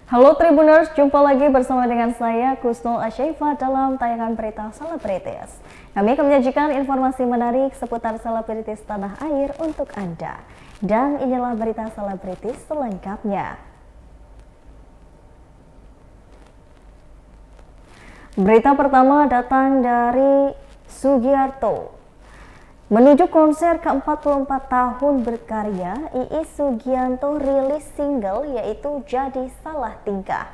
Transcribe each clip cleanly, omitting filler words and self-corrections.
Halo Tribuners, jumpa lagi bersama dengan saya Kusnul Asyifa dalam tayangan berita selebritis. Kami akan menyajikan informasi menarik seputar selebritis tanah air untuk Anda. Dan inilah berita selebritis selengkapnya. Berita pertama datang dari Sugiarto. Menuju konser ke-44 tahun berkarya, Iis Sugianto rilis single yaitu Jadi Salah Tingkah.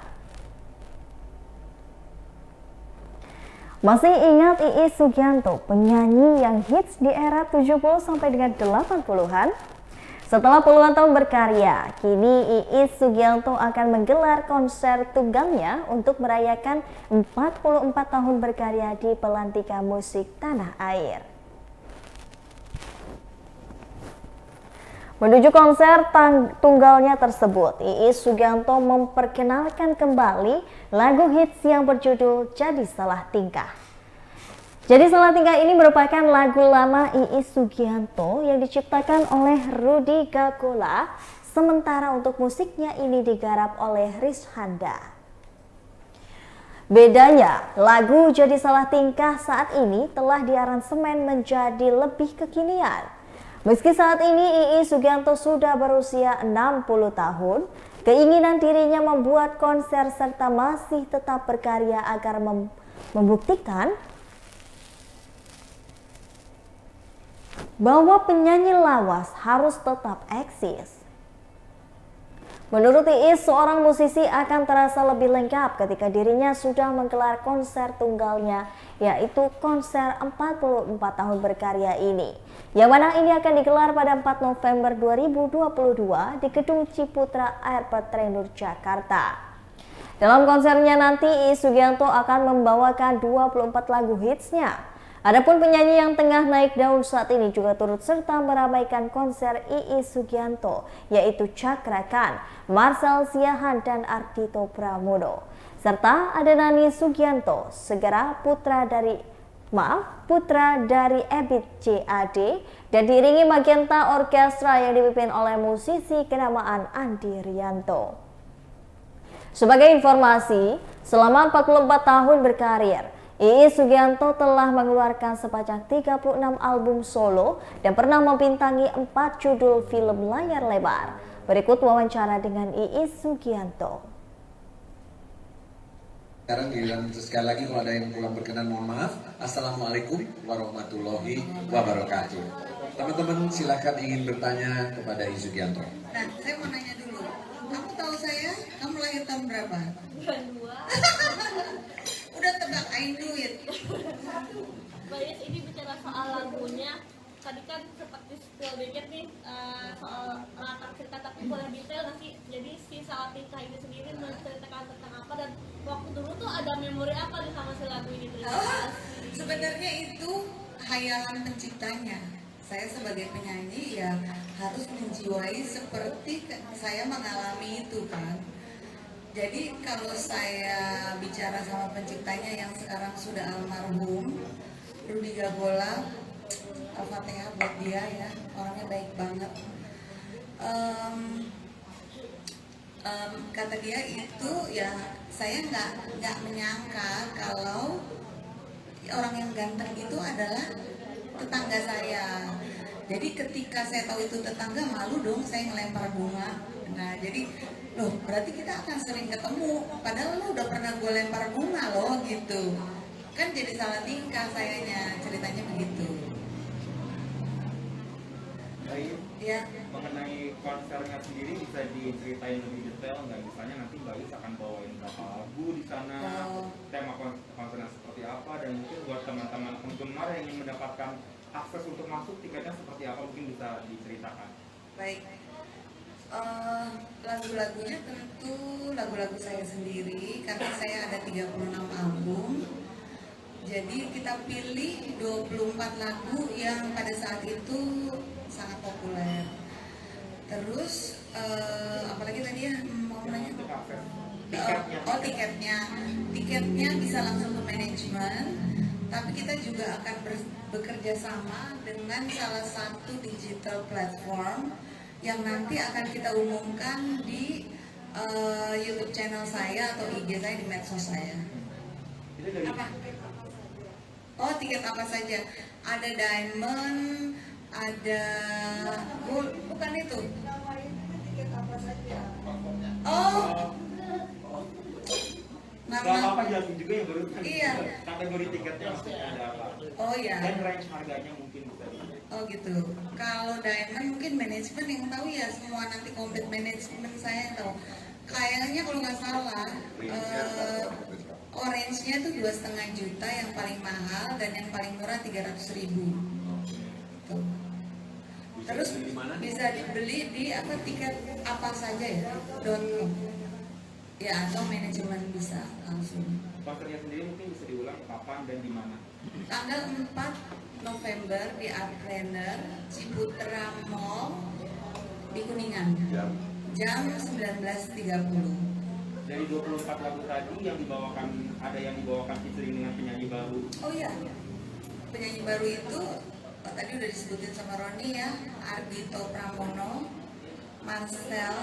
Masih ingat Iis Sugianto, penyanyi yang hits di era 70 sampai dengan 80-an? Setelah puluhan tahun berkarya, kini Iis Sugianto akan menggelar konser tunggalnya untuk merayakan 44 tahun berkarya di pelantikan musik tanah air. Menuju konser tunggalnya tersebut, Iis Sugianto memperkenalkan kembali lagu hits yang berjudul Jadi Salah Tingkah. Jadi Salah Tingkah ini merupakan lagu lama Iis Sugianto yang diciptakan oleh Rudy Gagola, sementara untuk musiknya ini digarap oleh Riz Handa. Bedanya, lagu Jadi Salah Tingkah saat ini telah diaransemen menjadi lebih kekinian. Meski saat ini Iis Sugianto sudah berusia 60 tahun, keinginan dirinya membuat konser serta masih tetap berkarya agar membuktikan bahwa penyanyi lawas harus tetap eksis. Menurut Iis, seorang musisi akan terasa lebih lengkap ketika dirinya sudah menggelar konser tunggalnya, yaitu konser 44 tahun berkarya ini. Yang mana ini akan digelar pada 4 November 2022 di Gedung Ciputra Airport Trenur, Jakarta. Dalam konsernya nanti, Iis Sugianto akan membawakan 24 lagu hitsnya. Adapun penyanyi yang tengah naik daun saat ini juga turut serta meramaikan konser Iis Sugianto, yaitu Cakra Khan, Marcel Siahaan, dan Ardhito Pramono. Serta ada Nani Sugianto, putra dari Ebit JAD, dan diiringi Magenta Orkestra yang dipimpin oleh musisi kenamaan Andi Rianto. Sebagai informasi, selama 44 tahun berkarir, Iis Sugianto telah mengeluarkan sebanyak 36 album solo dan pernah membintangi 4 judul film layar lebar. Berikut wawancara dengan Iis Sugianto. Sekarang giliran sekali lagi kalau ada yang kurang berkenan mohon maaf. Assalamualaikum warahmatullahi wabarakatuh. Teman-teman silakan ingin bertanya kepada Iis Sugianto. Nah, saya mau nanya dulu. Kamu tahu saya? Kamu lahir tahun berapa? 22. Udah tebak, I knew it. Bayas ini bicara soal lagunya. Tadi kan seperti spill dikit nih soal latar cerita, tapi boleh detail nggak sih? Jadi si Salah Tingkah ini sendiri menceritakan tentang apa, dan waktu dulu tuh ada memori apa nih sama si lagu ini? Sebenarnya itu hayalan penciptanya. Saya sebagai penyanyi ya harus menjiwai seperti saya mengalami itu kan. Jadi kalau saya bicara sama penciptanya yang sekarang sudah almarhum, Rudy Gagola, Al-Fatihah buat dia ya, orangnya baik banget. Kata dia itu ya, saya nggak menyangka kalau orang yang ganteng itu adalah tetangga saya. Jadi ketika saya tahu itu tetangga, malu dong saya ngelempar bunga. Nah jadi, loh berarti kita akan sering ketemu, padahal lo udah pernah gue lempar bunga loh gitu. Kan jadi salah tingkah sayanya, ceritanya begitu. Baik, Ya. mengenai konsernya sendiri bisa diceritain lebih detail nggak? Misalnya nanti Mbak Iis akan bawain berapa lagu di sana, tema konsernya seperti apa, dan mungkin buat teman-teman penggemar yang ingin mendapatkan akses untuk masuk, tiketnya seperti apa, mungkin bisa diceritakan. Baik. Lagu-lagunya tentu lagu-lagu saya sendiri, karena saya ada 36 album. Jadi kita pilih 24 lagu yang pada saat itu sangat populer. Terus apalagi tadi ya mau nanya? Tiketnya bisa langsung ke manajemen, tapi kita juga akan bekerja sama dengan salah satu digital platform yang nanti akan kita umumkan di YouTube channel saya atau IG saya di medsos saya. Itu dari Apa? Oh, tiket apa saja? Ada diamond, ada gold, bukan itu? Oh, Gak nama. apa-apa jelasin juga yang barusan. Iya. Kategori tiketnya maksudnya ada apa? Oh ya. Dan range harganya mungkin bisa di. Oh gitu. Kalau diamond mungkin manajemen yang tahu ya, semua nanti komplit manajemen saya yang tahu. Kayaknya kalau nggak salah, orange-nya tuh 2,5 juta yang paling mahal dan yang paling murah 300.000. Tuh. Terus bisa dibeli di apa tiket apa saja ya, .com. Ya atau manajemen bisa langsung. Konsernya sendiri mungkin bisa diulang kapan dan di mana? Tanggal 4 November di Art Planner Ciputra Mall di Kuningan. Jam 19.30. Dari 24 lagu tadi yang dibawakan, ada yang dibawakan featuring dengan penyanyi baru. Oh iya. Penyanyi baru itu tadi udah disebutin sama Roni ya, Ardhito Pramono, Marcel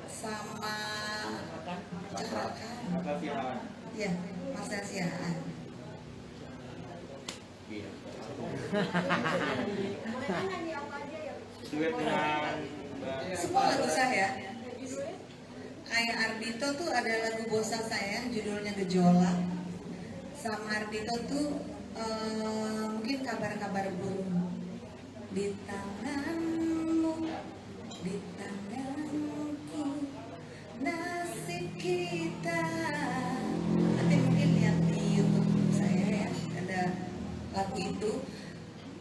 sama Cakrakan. Apa Siahaan? Iya, Marcel Siahaan. Iya. Duet dengan Semua lagu saya. Kayak Ardhito tuh ada lagu Bosa Sayang judulnya Gejolak. Sama Ardhito tuh mungkin kabar-kabar burung. Di tanganmu, di tanganku, nasib kita. Nanti mungkin lihat di YouTube saya ya, ada lagu itu.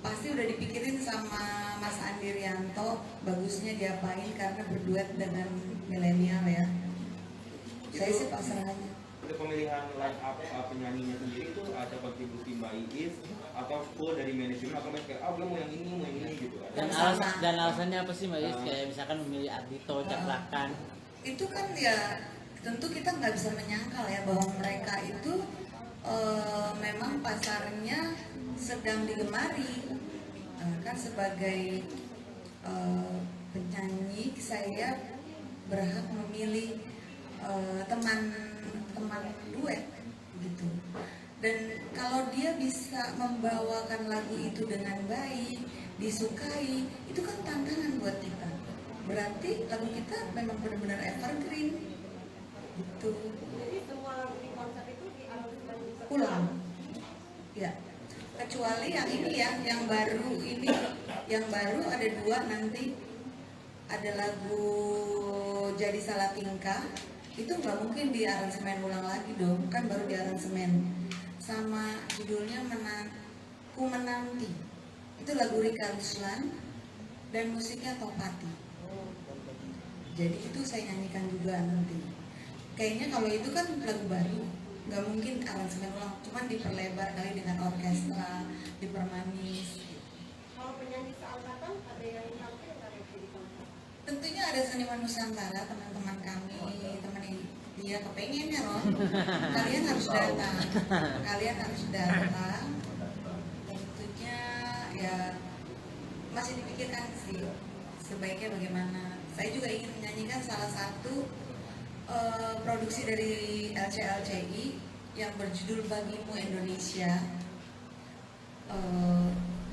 Pasti udah dipikirin sama Mas Andi Rianto, bagusnya diapain karena berduet dengan milenial ya. Saya sih pasrah aja. untuk pemilihan line up penyanyinya sendiri itu ada kontribusi Mbak Iis atau full dari manajemen atau kayak gue mau yang ini gitu kan. Dan alasannya apa sih Mbak Iis? Kayak misalkan memilih Ardhito, Cakrakan. Itu kan ya tentu kita nggak bisa menyangkal ya bahwa mereka itu memang pasarnya sedang digemari. Kan sebagai penyanyi saya berhak memilih teman duet gitu. Dan kalau dia bisa membawakan lagu itu dengan baik, disukai, itu kan tantangan buat kita. Berarti lagu kita memang benar-benar evergreen gitu. Jadi semua lagu di konser itu Ulang. Ya. Kecuali yang ini ya, yang baru ini, yang baru ada 2 nanti. Ada lagu Jadi Salah Tingkah, itu nggak mungkin di aransemen ulang lagi dong, kan baru di aransemen. Sama judulnya Ku Menanti, itu lagu Rika Ruslan dan musiknya Topati. Jadi itu saya nyanyikan juga nanti. Kayaknya kalau itu kan lagu baru, nggak mungkin aransemen ulang, cuman diperlebar kali dengan orkestra, dipermanis. kalau penyanyi seangkatan ada yang tampil nggak di konser? Tentunya ada seniman Nusantara, teman-teman kami, teman dia kepengen ya Ron. Kalian harus datang. Kalian harus datang. Tentunya ya masih dipikirkan sih sebaiknya bagaimana. Saya juga ingin menyanyikan salah satu produksi dari LCLCI yang berjudul Bagimu Indonesia.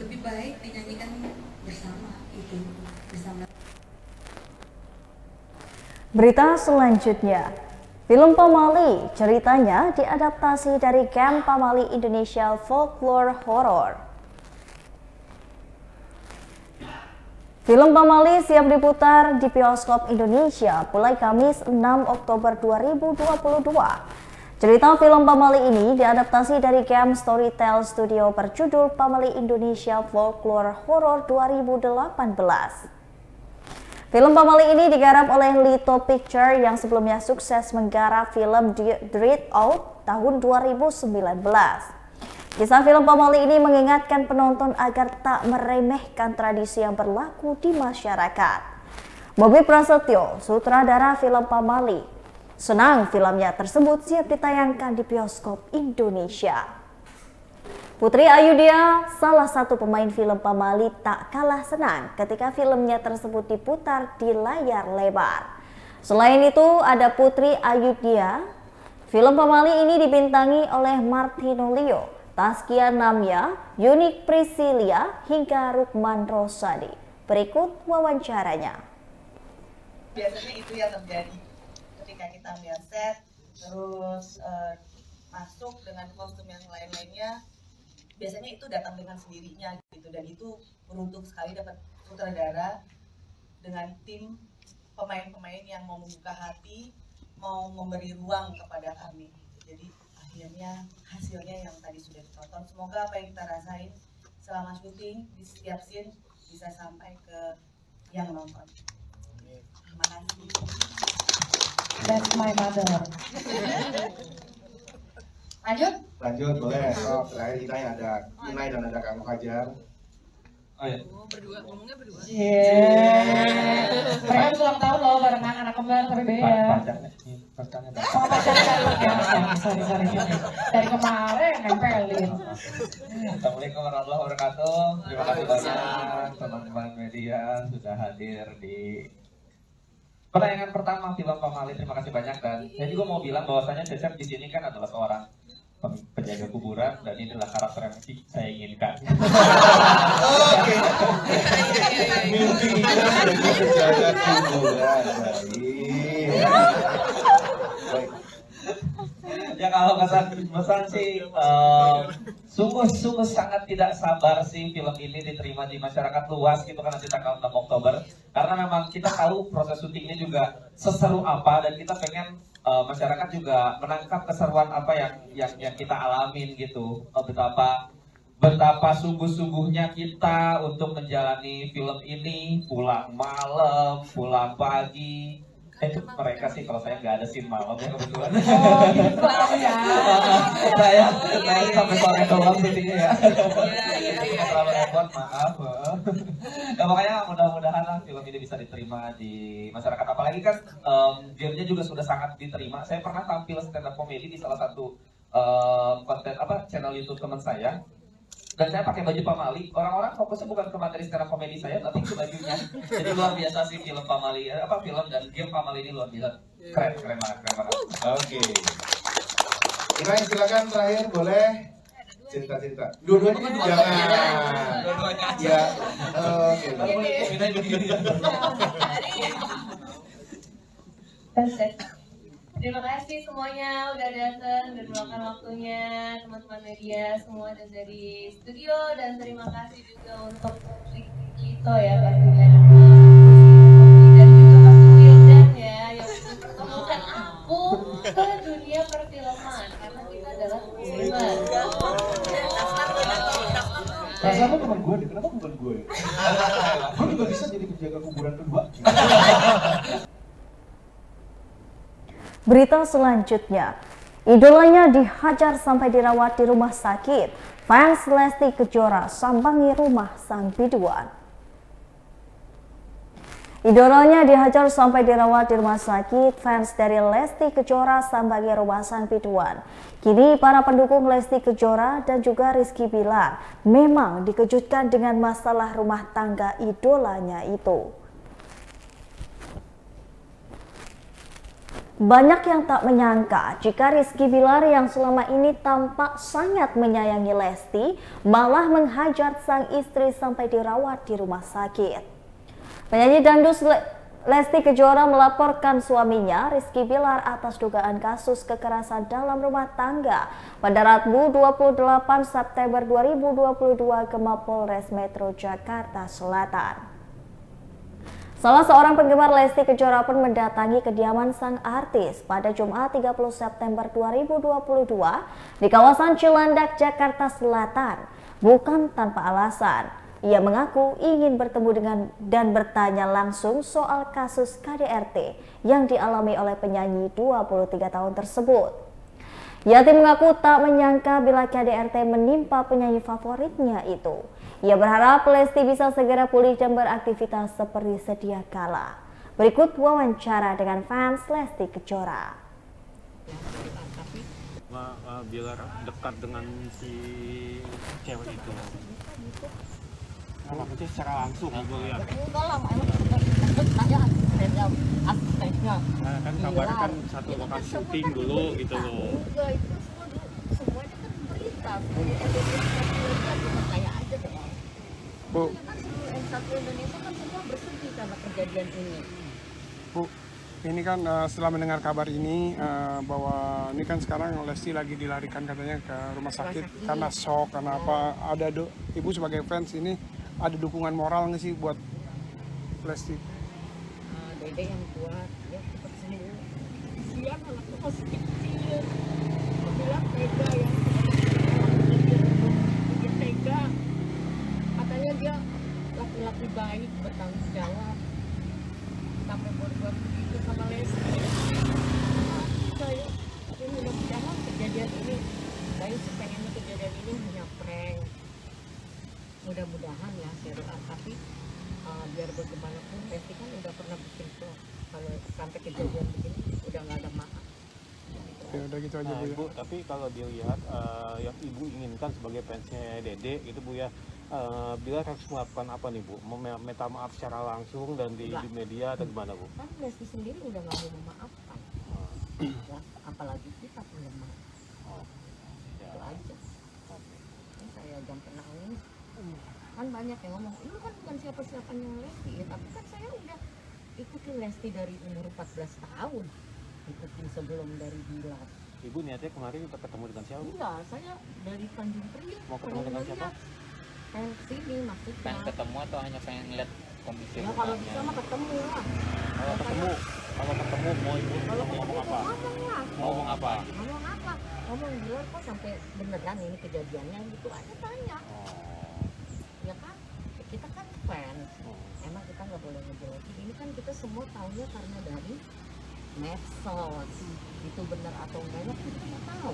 Lebih baik dinyanyikan bersama itu, bersama. Berita selanjutnya, film Pamali ceritanya diadaptasi dari Camp Pamali Indonesia Folklore Horror. Film Pamali siap diputar di bioskop Indonesia mulai Kamis 6 Oktober 2022. Cerita film Pamali ini diadaptasi dari Camp Storytel Studio berjudul Pamali Indonesia Folklore Horror 2018. Film Pamali ini digarap oleh Lito Picture yang sebelumnya sukses menggarap film Dread Out tahun 2019. Kisah film Pamali ini mengingatkan penonton agar tak meremehkan tradisi yang berlaku di masyarakat. Bobi Prasetyo, sutradara film Pamali, senang filmnya tersebut siap ditayangkan di bioskop Indonesia. Putri Ayudhya, salah satu pemain film Pamali, tak kalah senang ketika filmnya tersebut diputar di layar lebar. Selain itu ada Putri Ayudhya. Film Pamali ini dibintangi oleh Martino Leo, Taskia Namya, Yunik Priscilia, hingga Rukman Rosadi. Berikut wawancaranya. Biasanya itu yang terjadi ketika kita melihat set, terus masuk dengan kostum yang lain-lainnya, biasanya itu datang dengan sendirinya gitu, dan itu beruntung sekali dapat sutradara dengan tim pemain-pemain yang mau membuka hati, mau memberi ruang kepada kami. Jadi akhirnya hasilnya yang tadi sudah ditonton, semoga apa yang kita rasain selama syuting di setiap scene bisa sampai ke yang nonton. Terima kasih. That's my mother. Lanjut boleh. Oh, terakhir Inai dan ada Kang Fajar. Oh ya. Mereka ulang tahun loh barengan anak kembar tapi beda. Oh, pacarnya sorry. Dari kemarin nempelin. Assalamualaikum warahmatullahi wabarakatuh. Terima kasih banyak teman-teman media sudah hadir di penayangan pertama film Pamali. Terima kasih banyak, dan saya juga mau bilang bahwasanya Cecep di sini kan adalah seorang penjaga kuburan, dan ini adalah karakter yang saya inginkan. Oke. Mimpi menjadi penjaga kuburan. Baik. Ya kalau pesan sih sungguh sangat tidak sabar sih film ini diterima di masyarakat luas gitu kan nanti tanggal 6 Oktober, karena memang kita tahu proses syutingnya juga seseru apa, dan kita pengen masyarakat juga menangkap keseruan apa yang kita alamin gitu. Betapa sungguh-sungguhnya kita untuk menjalani film ini, pulang malam, pulang pagi. Itu mereka sih, kalau saya nggak ada scene malam ya kebetulan. Oh gitu ya. saya sampai sore doang syutingnya ya. Terlalu repot, maaf. Ya, makanya mudah-mudahan lah film ini bisa diterima di masyarakat. Apalagi kan gamenya juga sudah sangat diterima. Saya pernah tampil stand up comedy di salah satu konten channel YouTube teman saya. Dan saya pakai baju Pamali, orang-orang fokusnya bukan ke materi stand up comedy saya, tapi ke bajunya. Jadi luar biasa sih film Pamali, film dan game Pamali ini luar biasa. Keren banget. Oke. Inai silakan terakhir boleh. Cinta. Dua-duanya jangan. Dua-duanya aja. Ya. Oke. Terima kasih semuanya udah datang dan meluangkan waktunya, teman-teman media semua dan dari studio, dan terima kasih juga untuk Rikito ya pastinya, dan juga Mas Wildan ya yang mempertemukan aku ke dunia perfilman karena kita adalah seniman. Rasanya teman gue deh, kenapa bukan gue? Gue juga bisa jadi penjaga kuburan kedua. Berita selanjutnya, idolanya dihajar sampai dirawat di rumah sakit. Fans Lesti Kejora sambangi rumah sang biduan. Idolanya dihajar sampai dirawat di rumah sakit. Fans dari Lesti Kejora sambangi rumah sang biduan. Kini para pendukung Lesti Kejora dan juga Rizky Bilar memang dikejutkan dengan masalah rumah tangga idolanya itu. Banyak yang tak menyangka jika Rizky Bilar yang selama ini tampak sangat menyayangi Lesti malah menghajar sang istri sampai dirawat di rumah sakit. Penyanyi dangdut Lesti Kejora melaporkan suaminya Rizky Bilar atas dugaan kasus kekerasan dalam rumah tangga pada Rabu 28 September 2022 ke Mapolres Metro Jakarta Selatan. Salah seorang penggemar Lesti Kejora pun mendatangi kediaman sang artis pada Jumat 30 September 2022 di kawasan Cilandak, Jakarta Selatan. Bukan tanpa alasan, ia mengaku ingin bertemu dengan dan bertanya langsung soal kasus KDRT yang dialami oleh penyanyi 23 tahun tersebut. Yati mengaku tak menyangka bila KDRT menimpa penyanyi favoritnya itu. Ia berharap Lesti bisa segera pulih dan beraktivitas seperti sedia kala. Berikut wawancara dengan fans Lesti Kejora. Biar dekat dengan si cewek itu. Maksudnya secara langsung Ibu lihat. Enggak lah, emang saya asistennya. Nah, kan kabarnya kan satu lokasi syuting dulu gitu loh. Enggak, itu semuanya kan berita. Cuma saya aja deh. Bu, Kan seluruh N1 Indonesia kan semua bersedih karena kejadian ini. Bu, ini kan setelah mendengar kabar ini bahwa ini kan sekarang Lesti lagi dilarikan katanya ke rumah sakit karena shock, karena apa? Ibu sebagai fans ini ada dukungan moral nggak sih buat Lesti? Dede yang kuat, ya cepat sembuh. Kasihan anaknya masih kecil. Bilang tega ya. Dia tega. Katanya dia laki-laki baik, bertanggung jawab. Sampai buat begitu sama Lesti. Saya mudah-mudahan kejadian ini, saya sih pengennya kejadian ini hanya prank. Mudah-mudahan ya, saya doa. Tapi biar bagaimanapun Lesti kan udah pernah bikin vlog. Kalau sampai kejadian begini udah nggak ada maaf. Ya udah gitu aja, Bu. Bu, tapi kalau dilihat yang Ibu inginkan sebagai fansnya Dede itu Bu ya, bila harus melakukan apa nih Bu? Minta maaf secara langsung dan di media atau gimana Bu? Kan Lesti sendiri udah nggak mau memaafkan. Ya, apalagi kita pendengar. Itu aja. Kan saya jangan nangis. Kan banyak yang ngomong, ini kan bukan siapa-siapanya Lesti ya, tapi kan saya udah ikutin Lesti dari umur 14 tahun, ikutin sebelum dari Bilar. Ibu niatnya kemarin untuk ketemu dengan siapa? Iya, saya dari Tanjung Priok. Mau ketemu dengan siapa? Pengen kesini maksudnya. Pengen ketemu atau hanya pengen lihat kondisi Ya kalau bisa mah ketemu lah. Kalau ketemu mau Ibu ngomong apa? Ngomong lah. Ngomong apa? Ngomong apa? Ngomong Bilar kok sampai beneran ini kejadiannya gitu aja tanya. Ya kan, kita kan fans. Emang kita nggak boleh ngejelekin. Ini kan kita semua tahunya karena dari medsos. Itu benar atau enggaknya kita nggak tahu.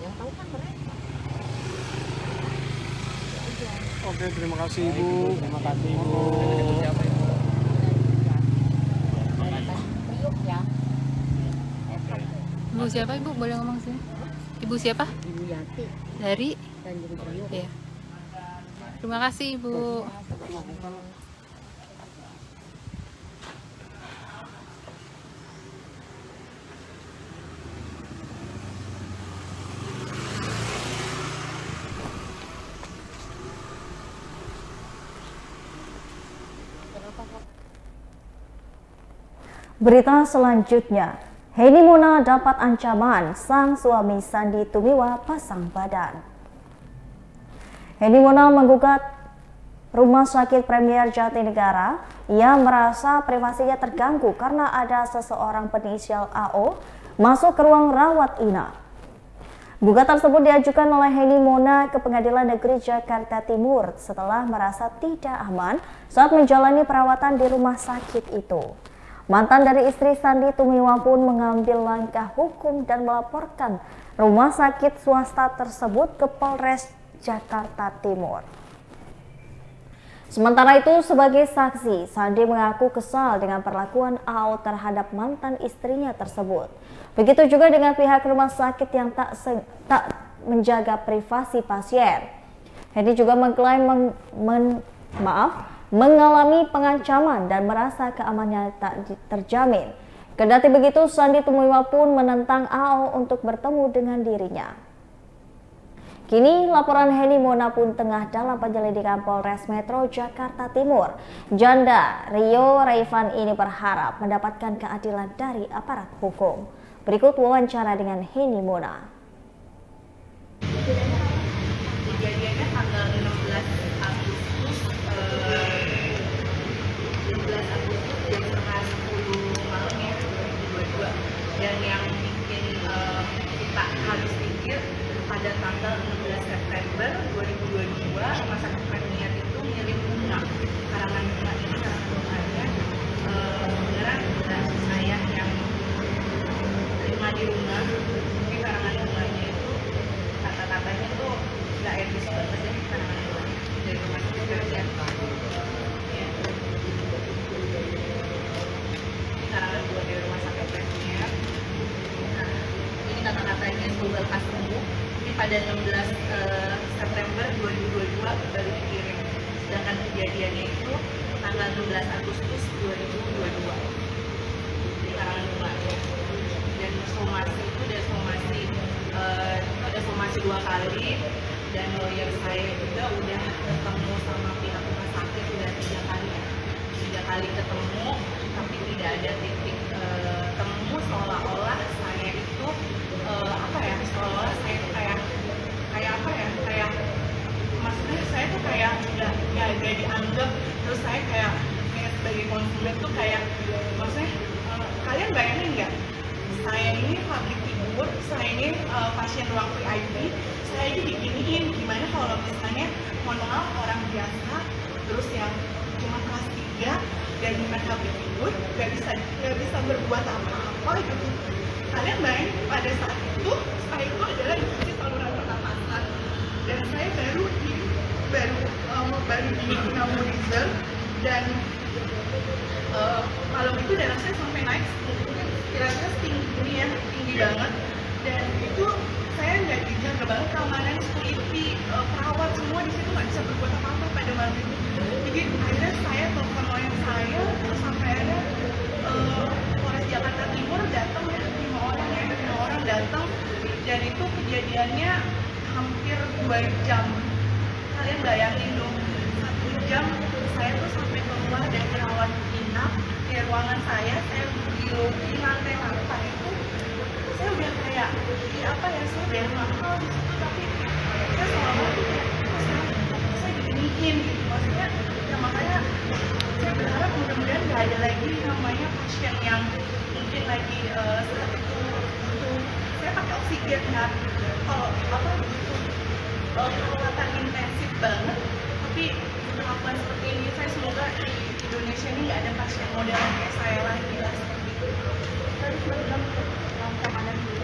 Yang tahu kan mereka. Ya aja. Oke, terima kasih Ibu. Terima kasih Ibu. Siapa Ibu? Priok ya. Ibu siapa Ibu? Boleh ngomong sih? Ibu siapa? Ibu Yati Dari? Tanjung Priok. Iya. Terima kasih Ibu. Berita selanjutnya, Henny Mona dapat ancaman, sang suami Sandy Tumiwa pasang badan. Henny Mona menggugat Rumah Sakit Premier Jatinegara. Ia merasa privasinya terganggu karena ada seseorang berinisial AO masuk ke ruang rawat inap. Gugatan tersebut diajukan oleh Henny Mona ke Pengadilan Negeri Jakarta Timur setelah merasa tidak aman saat menjalani perawatan di rumah sakit itu. Mantan dari istri Sandy Tumiwa pun mengambil langkah hukum dan melaporkan rumah sakit swasta tersebut ke Polres Jakarta Timur. Sementara itu, sebagai saksi, Sandy mengaku kesal dengan perlakuan AO terhadap mantan istrinya tersebut. Begitu juga dengan pihak rumah sakit yang tak menjaga privasi pasien. Henny juga mengklaim mengalami pengancaman dan merasa keamanannya tak terjamin. Kendati begitu, Sandy Tumiwa pun menentang AO untuk bertemu dengan dirinya. Kini laporan Henny Mona pun tengah dalam penyelidikan Polres Metro Jakarta Timur. Janda Rio Raivan ini berharap mendapatkan keadilan dari aparat hukum. Berikut wawancara dengan Henny Mona. Kejadiannya tanggal 16 Agustus jam setengah 10 malam ya 2022, dan yang bikin kita harus pikir pada tanggal 16 September 2022 Rumah Sakit Premier itu ngirim bunga. Karangan bunga ini karangan bunganya beneran bukan saya yang terima di rumah, tapi karangan bunganya itu kata-katanya tuh nggak etis banget ya. Karangan bunganya dari Rumah Sakit Premier karangan bunga dari Rumah Sakit Premier. Nah, ini kata-katanya Google Customer ini pada 16 September 2022 baru dikirim. sedangkan kejadiannya itu tanggal 16 Agustus 2022 di Karanganyar. Dan somasi itu ada somasi 2 kali, dan lawyer saya juga udah ketemu sama pihak rumah sakit udah 3 kali ketemu, tapi tidak ada titik temu. Seolah-olah saya itu seolah-olah saya itu kayak maksudnya saya tuh kayak nggak dianggap, terus saya kayak sebagai konsumen tuh kayak maksudnya kalian bayangin nggak, saya ini public figure, saya ini pasien ruang VIP, saya aja diginiin. Gimana kalau misalnya mohon maaf orang biasa terus yang cuma kelas 3 dan bukan public figure nggak bisa berbuat apa-apa gitu. Kalian bayangin pada saat itu saya itu adalah infeksi saluran pernapasan, dan saya baru di pneumonia, dan malam itu darah saya sampai naik kira-kira tinggi banget, dan itu saya nggak dijaga banget, keamanan security, perawat semua di situ nggak bisa berbuat apa-apa pada malam itu. Jadi akhirnya saya telepon lawyer saya, terus sampai ada Polres Jakarta Timur datang ya, 5 orang datang, dan itu kejadiannya hampir 2 jam. Kalian bayangin dong, 1 jam saya tuh sampai keluar dari rawat inap di ruangan saya di lantai itu saya udah kayak saya udah mahal di situ, tapi saya seolah-olah tuh saya diginiin gitu. Maksudnya ya makanya saya berharap mudah-mudahan nggak ada lagi namanya pasien yang mungkin lagi saat itu saya pakai oksigen kan, kalau perawatan intensif banget, tapi perlakuan seperti ini. Saya semoga di Indonesia ini nggak ada pasien model kayak saya lagi lah seperti itu. Tadi sudah bilang ancamannya dulu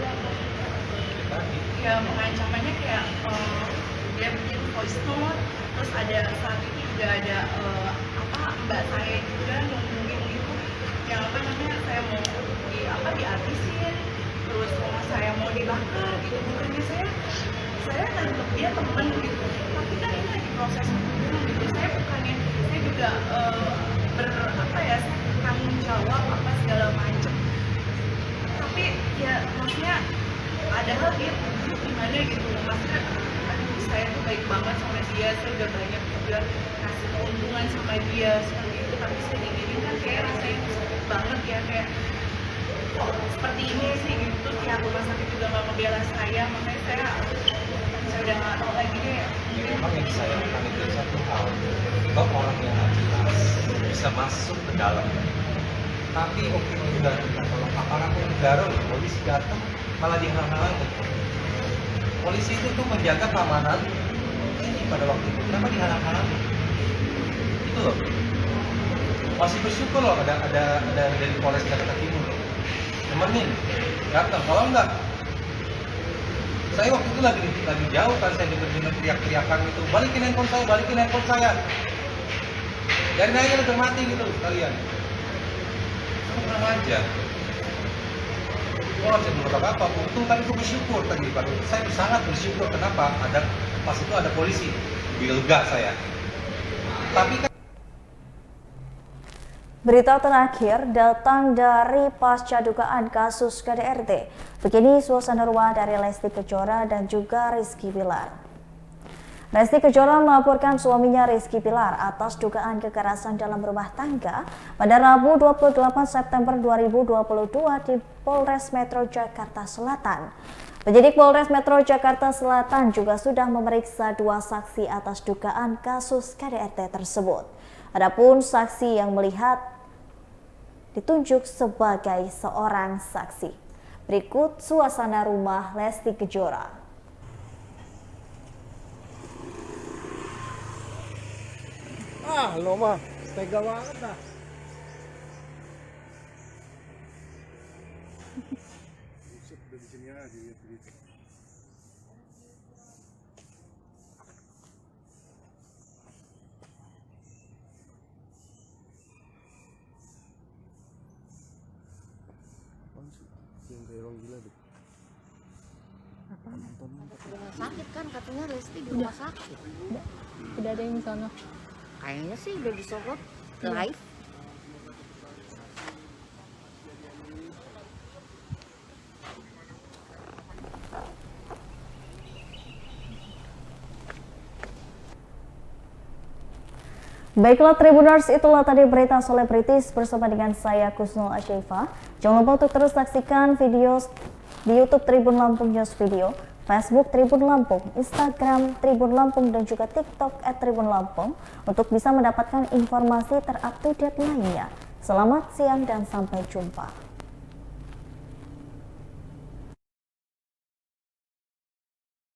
ya, mengancamannya kayak dia bikin voice note, terus ada saat itu juga ada mbak saya juga nungguin gitu yang saya mau dihabisin, terus rumah saya mau dibakar gitu. Bukannya saya nganggep dia temen gitu, tapi kan ini lagi proses hukum gitu. Saya juga saya tanggung jawab apa segala macam, tapi ya maksudnya ada hal gitu gimana gitu, maksudnya saya tuh baik banget sama dia, saya udah banyak juga kasih keuntungan sama dia seperti itu, tapi saya diginiin kan kayak rasanya sakit banget ya, kayak kok seperti ini sih gitu. Pihak rumah sakit juga nggak membela saya, makanya saya udah nggak tahu lagi deh. Memang yang saya lakukan itu satu hal, bahwa orang yang jelas bisa masuk ke dalam, tapi opini juga kalau aparat negara, polisi datang malah dihalang-halangi. Polisi itu tuh menjaga keamanan ini pada waktu itu, kenapa dihalang-halangi? Itu loh. Masih bersyukur loh ada dari Polres Jakarta Timur loh. Nemenin, datang. Kalau enggak, saya waktu itu lagi jauh kan, saya dengar teriak-teriakan itu, balikin handphone saya. Dari aja udah mati gitu kalian. Kurang aja. Gua nggak bisa berbuat apa-apa. Untung tadi gua bersyukur tadi, Pak. Saya sangat bersyukur. Kenapa? Pas itu ada polisi. Lebih lega saya. Tapi kan Berita terakhir datang dari pasca dugaan kasus KDRT. Begini suasana rumah dari Lesti Kejora dan juga Rizky Bilar. Lesti Kejora melaporkan suaminya Rizky Bilar atas dugaan kekerasan dalam rumah tangga pada Rabu 28 September 2022 di Polres Metro Jakarta Selatan. Penyidik Polres Metro Jakarta Selatan juga sudah memeriksa 2 saksi atas dugaan kasus KDRT tersebut. Adapun saksi yang melihat ditunjuk sebagai seorang saksi. Berikut suasana rumah Lesti Kejora. Lo mah tega banget dah. Buset, udah di sini aja gitu. Yang kayak orang gila deh. Rumah sakit kan katanya Lesti di rumah sakit. Udah ada yang di sana. Kayaknya sih udah disorot live. Baiklah Tribuners, itulah tadi berita selebritis bersama dengan saya Kusnul Asyifa. Jangan lupa untuk terus saksikan video di YouTube Tribun Lampung News Video, Facebook Tribun Lampung, Instagram Tribun Lampung, dan juga TikTok @Tribun Lampung untuk bisa mendapatkan informasi terupdate lainnya. Selamat siang dan sampai jumpa.